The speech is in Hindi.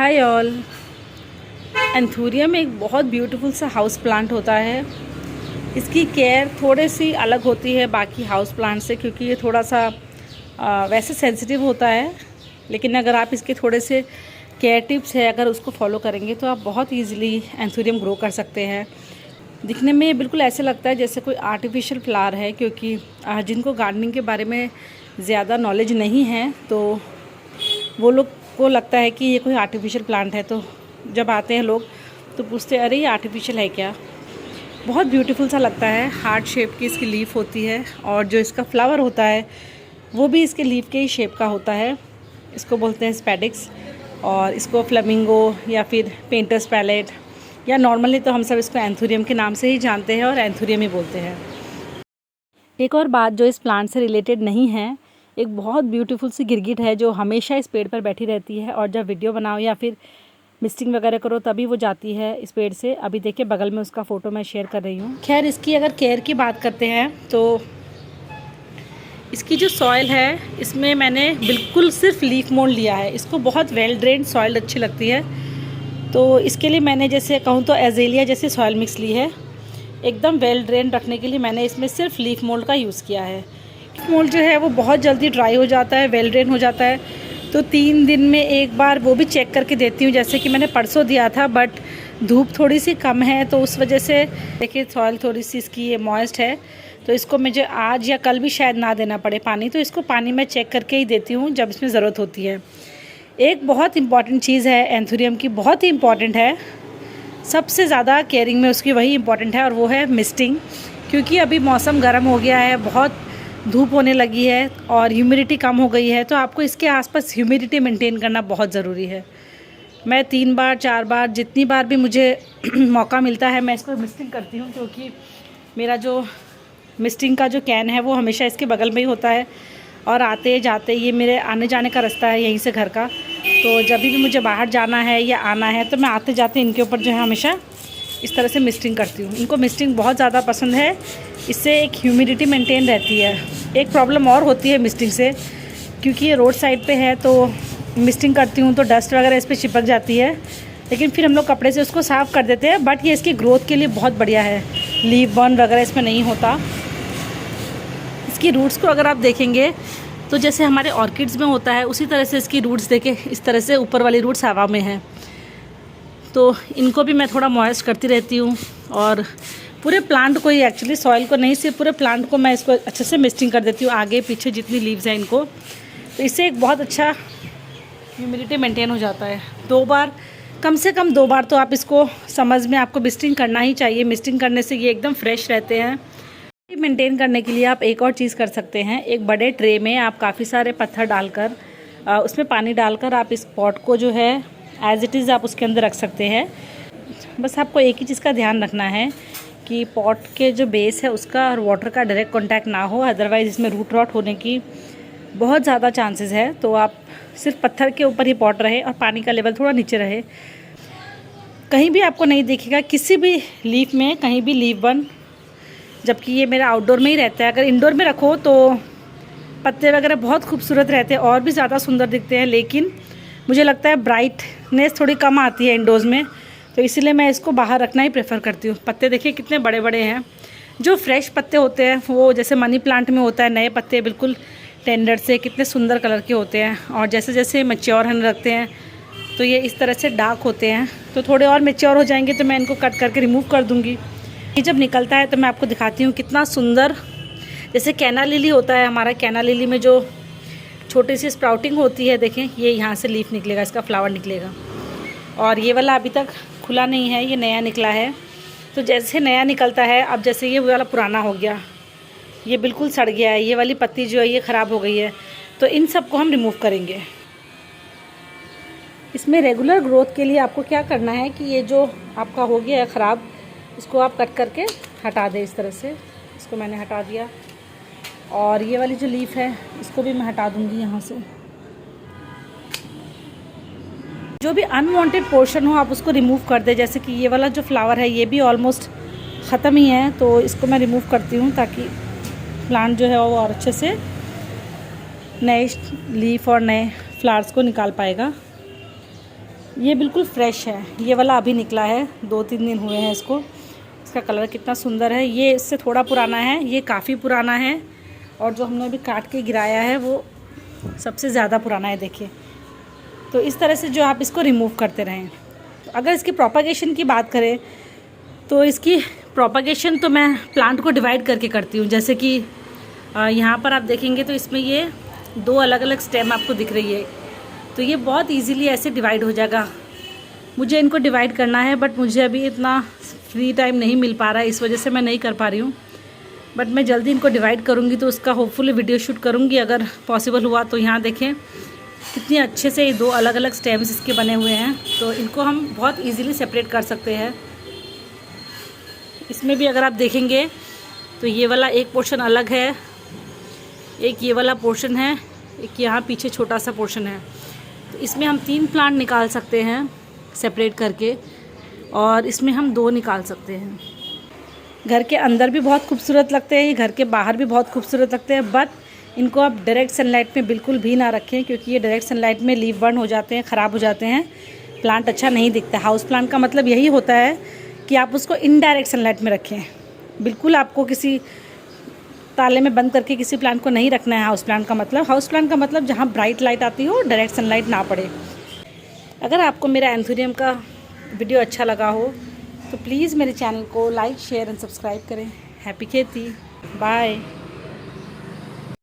Hi all. एंथूरियम एक बहुत ब्यूटीफुल सा हाउस प्लांट होता है। इसकी केयर थोड़ी सी अलग होती है बाकी हाउस प्लांट से, क्योंकि ये थोड़ा सा वैसे सेंसिटिव होता है, लेकिन अगर आप इसके थोड़े से केयर टिप्स है अगर उसको फॉलो करेंगे तो आप बहुत ईजिली एंथूरियम ग्रो कर सकते हैं। दिखने में बिल्कुल ऐसे लगता है जैसे कोई आर्टिफिशियल फ्लावर है, क्योंकि जिनको गार्डनिंग के बारे में ज़्यादा नॉलेज नहीं है तो वो लोग को लगता है कि ये कोई आर्टिफिशियल प्लांट है। तो जब आते हैं लोग तो पूछते हैं अरे ये आर्टिफिशियल है क्या। बहुत ब्यूटीफुल सा लगता है। हार्ट शेप की इसकी लीफ होती है और जो इसका फ्लावर होता है वो भी इसके लीफ के ही शेप का होता है। इसको बोलते हैं स्पैडिक्स, और इसको फ्लेमिंगो या फिर पेंटर्स पैलेट या नॉर्मली तो हम सब इसको एंथूरियम के नाम से ही जानते हैं और एंथूरियम ही बोलते हैं। एक और बात जो इस प्लांट से रिलेटेड नहीं है, एक बहुत ब्यूटीफुल सी गिरगिट है जो हमेशा इस पेड़ पर बैठी रहती है, और जब वीडियो बनाओ या फिर मिस्टिंग वगैरह करो तभी वो जाती है इस पेड़ से। अभी देखिए बगल में उसका फ़ोटो मैं शेयर कर रही हूँ। खैर, इसकी अगर केयर की बात करते हैं तो इसकी जो सॉइल है इसमें मैंने बिल्कुल सिर्फ लीफ मोल्ड लिया है। इसको बहुत वेल ड्रेन्ड सॉइल अच्छी लगती है, तो इसके लिए मैंने जैसे कहूँ तो एजेलिया जैसी सॉइल मिक्स ली है। एकदम वेल ड्रेन रखने के लिए मैंने इसमें सिर्फ लीफ मोल्ड का यूज़ किया है। लीफ मोल्ड जो है वो बहुत जल्दी ड्राई हो जाता है, वेल ड्रेन हो जाता है, तो 3 दिन में एक बार वो भी चेक करके देती हूँ। जैसे कि मैंने परसों दिया था, बट धूप थोड़ी सी कम है तो उस वजह से देखिए सॉइल थोड़ी सी इसकी ये मॉइस्ट है, तो इसको मुझे आज या कल भी शायद ना देना पड़े पानी। तो इसको पानी मैं चेक करके ही देती हूँ जब इसमें ज़रूरत होती है। एक बहुत इंपॉर्टेंट चीज़ है एंथूरियम की, बहुत ही इंपॉर्टेंट है, सबसे ज़्यादा केयरिंग में उसकी वही इंपॉर्टेंट है, और वो है मिस्टिंग। क्योंकि अभी मौसम गर्म हो गया है, बहुत धूप होने लगी है और ह्यूमिडिटी कम हो गई है, तो आपको इसके आसपास ह्यूमिडिटी मेंटेन करना बहुत ज़रूरी है। मैं 3 बार 4 बार जितनी बार भी मुझे मौका मिलता है मैं इसको मिस्टिंग करती हूँ, क्योंकि मेरा जो मिस्टिंग का जो कैन है वो हमेशा इसके बगल में ही होता है, और आते जाते ये मेरे आने जाने का रास्ता है यहीं से घर का। तो जब भी मुझे बाहर जाना है या आना है तो मैं आते जाते इनके ऊपर जो है हमेशा इस तरह से मिस्टिंग करती हूँ। इनको मिस्टिंग बहुत ज़्यादा पसंद है, इससे एक ह्यूमिडिटी मेंटेन रहती है। एक प्रॉब्लम और होती है मिस्टिंग से, क्योंकि ये रोड साइड पे है तो मिस्टिंग करती हूँ तो डस्ट वगैरह इस पर चिपक जाती है, लेकिन फिर हम लोग कपड़े से उसको साफ़ कर देते हैं। बट ये इसकी ग्रोथ के लिए बहुत बढ़िया है, लीफ बर्न वगैरह इसमें नहीं होता। इसकी रूट्स को अगर आप देखेंगे तो जैसे हमारे ऑर्किड्स में होता है उसी तरह से इसकी रूट्स देखें, इस तरह से ऊपर वाली रूट्स हवा में हैं। तो इनको भी मैं थोड़ा मॉइस्ट करती रहती हूँ, और पूरे प्लांट को ही, एक्चुअली सॉइल को नहीं, सिर्फ पूरे प्लांट को मैं इसको अच्छे से मिस्टिंग कर देती हूँ, आगे पीछे जितनी लीव्स हैं इनको। तो इससे एक बहुत अच्छा ह्यूमिडिटी मेंटेन हो जाता है। 2 बार, कम से कम 2 बार तो आप इसको समझ में आपको मिस्टिंग करना ही चाहिए। मिस्टिंग करने से ये एकदम फ्रेश रहते हैं। मेंटेन करने के लिए आप एक और चीज़ कर सकते हैं। एक बड़े ट्रे में आप काफ़ी सारे पत्थर डालकर उसमें पानी डालकर आप इस पॉट को जो है एज़ इट इज़ आप उसके अंदर रख सकते हैं। बस आपको एक ही चीज़ का ध्यान रखना है कि पॉट के जो बेस है उसका और वाटर का डायरेक्ट कांटेक्ट ना हो, अदरवाइज़ इसमें रूट रॉट होने की बहुत ज़्यादा चांसेस है। तो आप सिर्फ पत्थर के ऊपर ही पॉट रहे और पानी का लेवल थोड़ा नीचे रहे। कहीं भी आपको नहीं दिखेगा किसी भी लीफ में कहीं भी लीफ बर्न, जबकि ये मेरा आउटडोर में ही रहता है। अगर इंडोर में रखो तो पत्ते वगैरह बहुत खूबसूरत रहते हैं और भी ज़्यादा सुंदर दिखते हैं, लेकिन मुझे लगता है ब्राइटनेस थोड़ी कम आती है इंडोर्स में, तो इसीलिए मैं इसको बाहर रखना ही प्रेफर करती हूँ। पत्ते देखिए कितने बड़े बड़े हैं। जो फ्रेश पत्ते होते हैं वो जैसे मनी प्लांट में होता है, नए पत्ते बिल्कुल टेंडर से कितने सुंदर कलर के होते हैं, और जैसे जैसे मैच्योर होने लगते हैं तो ये इस तरह से डार्क होते हैं। तो थोड़े और मैच्योर हो जाएंगे तो मैं इनको कट करके रिमूव कर दूँगी। ये जब निकलता है तो मैं आपको दिखाती हूँ कितना सुंदर, जैसे कैना लिली होता है हमारा, कैना लिली में जो छोटी सी स्प्राउटिंग होती है, देखें ये यहाँ से लीफ निकलेगा, इसका फ्लावर निकलेगा। और ये वाला अभी तक खुला नहीं है, ये नया निकला है। तो जैसे नया निकलता है, अब जैसे ये वाला पुराना हो गया, ये बिल्कुल सड़ गया है, ये वाली पत्ती जो है ये ख़राब हो गई है, तो इन सब को हम रिमूव करेंगे। इसमें रेगुलर ग्रोथ के लिए आपको क्या करना है कि ये जो आपका हो गया है ख़राब, इसको आप कट करके हटा दें इस तरह से। इसको मैंने हटा दिया, और ये वाली जो लीफ है इसको भी मैं हटा दूंगी यहाँ से। जो भी अनवांटेड पोर्शन हो आप उसको रिमूव कर दें। जैसे कि ये वाला जो फ्लावर है ये भी ऑलमोस्ट ख़त्म ही है, तो इसको मैं रिमूव करती हूँ ताकि प्लांट जो है वो और अच्छे से नए लीफ और नए फ्लावर्स को निकाल पाएगा। ये बिल्कुल फ्रेश है, ये वाला अभी निकला है, 2-3 दिन हुए हैं इसको। इसका कलर कितना सुंदर है। ये इससे थोड़ा पुराना है, ये काफ़ी पुराना है, और जो हमने अभी काट के गिराया है वो सबसे ज़्यादा पुराना है, देखिए। तो इस तरह से जो आप इसको रिमूव करते रहें। तो अगर इसकी प्रोपागेशन की बात करें तो इसकी प्रोपागेशन तो मैं प्लांट को डिवाइड करके करती हूँ। जैसे कि यहाँ पर आप देखेंगे तो इसमें ये 2 अलग अलग स्टेम आपको दिख रही है, तो ये बहुत इजीली ऐसे डिवाइड हो जाएगा। मुझे इनको डिवाइड करना है, बट मुझे अभी इतना फ्री टाइम नहीं मिल पा रहा है, इस वजह से मैं नहीं कर पा रही हूँ। बट मैं जल्दी इनको डिवाइड करूँगी तो उसका होपफुली वीडियो शूट करूँगी अगर पॉसिबल हुआ तो। यहाँ देखें कितनी अच्छे से ये 2 अलग अलग स्टेम्स इसके बने हुए हैं, तो इनको हम बहुत ईजीली सेपरेट कर सकते हैं। इसमें भी अगर आप देखेंगे तो ये वाला एक पोर्शन अलग है, एक ये वाला पोर्शन है, एक यहाँ पीछे छोटा सा पोर्शन है। तो इसमें हम 3 प्लांट निकाल सकते हैं सेपरेट करके, और इसमें हम 2 निकाल सकते हैं। घर के अंदर भी बहुत खूबसूरत लगते हैं, घर के बाहर भी बहुत खूबसूरत लगते हैं, बट इनको आप डायरेक्ट सनलाइट में बिल्कुल भी ना रखें, क्योंकि ये डायरेक्ट सनलाइट में लीफ बर्न हो जाते हैं, ख़राब हो जाते हैं, प्लांट अच्छा नहीं दिखता। हाउस प्लांट का मतलब यही होता है कि आप उसको इनडायरेक्ट सनलाइट में रखें। बिल्कुल आपको किसी ताले में बंद करके किसी प्लांट को नहीं रखना है। हाउस प्लांट का मतलब जहाँ ब्राइट लाइट आती हो, डायरेक्ट सनलाइट ना पड़े। अगर आपको मेरा एंथुरियम का वीडियो अच्छा लगा हो तो प्लीज़ मेरे चैनल को लाइक, शेयर एंड सब्सक्राइब करें। हैप्पी खेती, बाय।